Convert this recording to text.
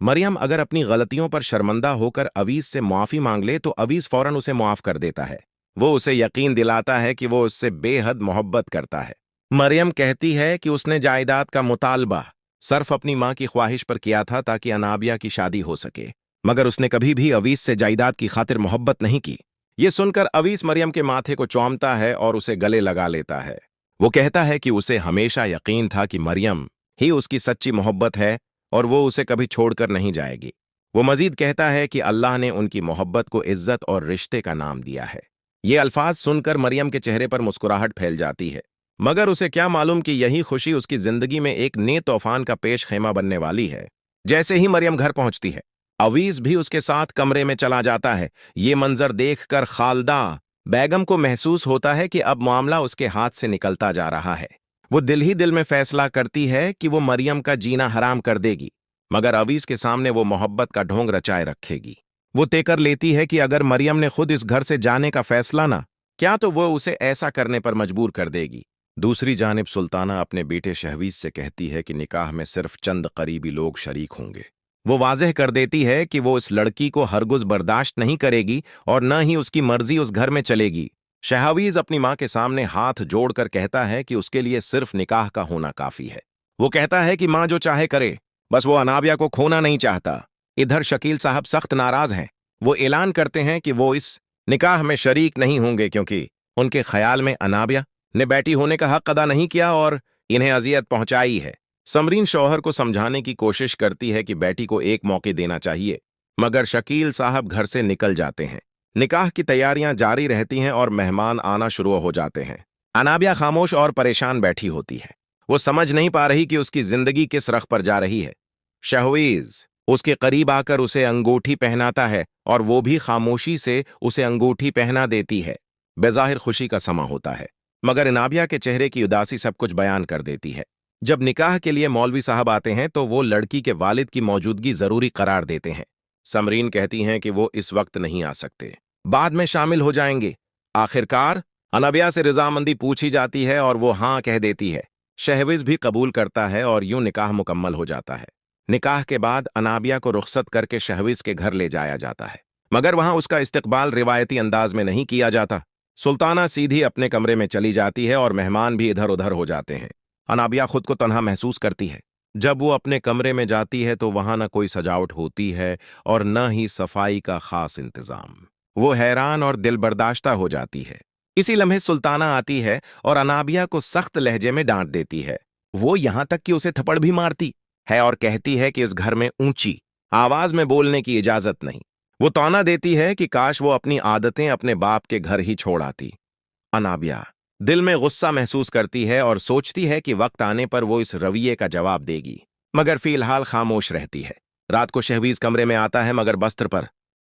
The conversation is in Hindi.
मरियम अगर अपनी गलतियों पर शर्मिंदा होकर अवीस से मुआफ़ी मांग ले तो अवीस फौरन उसे मुआफ़ कर देता है। वो उसे यकीन दिलाता है कि वो उससे बेहद मोहब्बत करता है। मरियम कहती है कि उसने जायदाद का मुतालबा सिर्फ अपनी माँ की ख्वाहिश पर किया था ताकि अनाबिया की शादी हो सके, मगर उसने कभी भी अवीस से जायदाद की खातिर मोहब्बत नहीं की। ये सुनकर अवीस मरियम के माथे को चौंमता है और उसे गले लगा लेता है। वो कहता है कि उसे हमेशा यकीन था कि मरियम ही उसकी सच्ची मोहब्बत है और वो उसे कभी छोड़कर नहीं जाएगी। वो मजीद कहता है कि अल्लाह ने उनकी मोहब्बत को इज्जत और रिश्ते का नाम दिया है। ये अल्फाज सुनकर मरियम के चेहरे पर मुस्कुराहट फैल जाती है, मगर उसे क्या मालूम कि यही खुशी उसकी जिंदगी में एक नए तूफान का पेश खेमा बनने वाली है। जैसे ही मरियम घर पहुंचती है, अवीस भी उसके साथ कमरे में चला जाता है। ये मंजर देखकर खालदा बेगम को महसूस होता है कि अब मामला उसके हाथ से निकलता जा रहा है। वो दिल ही दिल में फैसला करती है कि वो मरियम का जीना हराम कर देगी, मगर अवीस के सामने वो मोहब्बत का ढोंग रचाए रखेगी। वो तय कर लेती है कि अगर मरियम ने खुद इस घर से जाने का फैसला ना क्या तो वो उसे ऐसा करने पर मजबूर कर देगी। दूसरी जानिब सुल्ताना अपने बेटे शहवीज से कहती है कि निकाह में सिर्फ चंद करीबी लोग शरीक होंगे। वो वाज़ेह कर देती है कि वो इस लड़की को हरगिज़ बर्दाश्त नहीं करेगी और न ही उसकी मर्जी उस घर में चलेगी। शहवीज अपनी माँ के सामने हाथ जोड़कर कहता है कि उसके लिए सिर्फ निकाह का होना काफी है। वो कहता है कि माँ जो चाहे करे, बस वो अनाबिया को खोना नहीं चाहता। इधर शकील साहब सख्त नाराज हैं। वो ऐलान करते हैं कि वो इस निकाह में शरीक नहीं होंगे क्योंकि उनके ख्याल में अनाबिया ने बेटी होने का हक अदा नहीं किया और इन्हें अजियत पहुंचाई है। समरीन शौहर को समझाने की कोशिश करती है कि बेटी को एक मौके देना चाहिए, मगर शकील साहब घर से निकल जाते हैं। निकाह की तैयारियां जारी रहती हैं और मेहमान आना शुरू हो जाते हैं। अनाबिया खामोश और परेशान बैठी होती है। वो समझ नहीं पा रही कि उसकी जिंदगी किस रख पर जा रही है। शहवीज उसके करीब आकर उसे अंगूठी पहनाता है और वो भी खामोशी से उसे अंगूठी पहना देती है। बेजाहिर खुशी का समा होता है, मगर अनाबिया के चेहरे की उदासी सब कुछ बयान कर देती है। जब निकाह के लिए मौलवी साहब आते हैं तो वो लड़की के वालिद की मौजूदगी जरूरी करार देते हैं। समरीन कहती हैं कि वो इस वक्त नहीं आ सकते, बाद में शामिल हो जाएंगे। आखिरकार अनाबिया से रजामंदी पूछी जाती है और वो हाँ कह देती है। शहवीज भी कबूल करता है और यूं निकाह मुकम्मल हो जाता है। निकाह के बाद अनाबिया को रुखसत करके शहवीज के घर ले जाया जाता है, मगर वहां उसका इस्तकबाल रिवायती अंदाज में नहीं किया जाता। सुल्ताना सीधी अपने कमरे में चली जाती है और मेहमान भी इधर उधर हो जाते हैं। अनाबिया खुद को तन्हा महसूस करती है। जब वो अपने कमरे में जाती है तो वहां न कोई सजावट होती है और न ही सफाई का खास इंतजाम। वो हैरान और दिल बर्दाश्ता हो जाती है। इसी लम्हे सुल्ताना आती है और अनाबिया को सख्त लहजे में डांट देती है। वो यहां तक कि उसे थप्पड़ भी मारती है और कहती है कि इस घर में ऊंची आवाज में बोलने की इजाजत नहीं। वो ताना देती है कि काश वो अपनी आदतें अपने बाप के घर ही छोड़ आती। अनाबिया दिल में गुस्सा महसूस करती है और सोचती है कि वक्त आने पर वो इस रवैये का जवाब देगी, मगर फिलहाल खामोश रहती है। रात को शहवीज कमरे में आता है, मगर बस्तर पर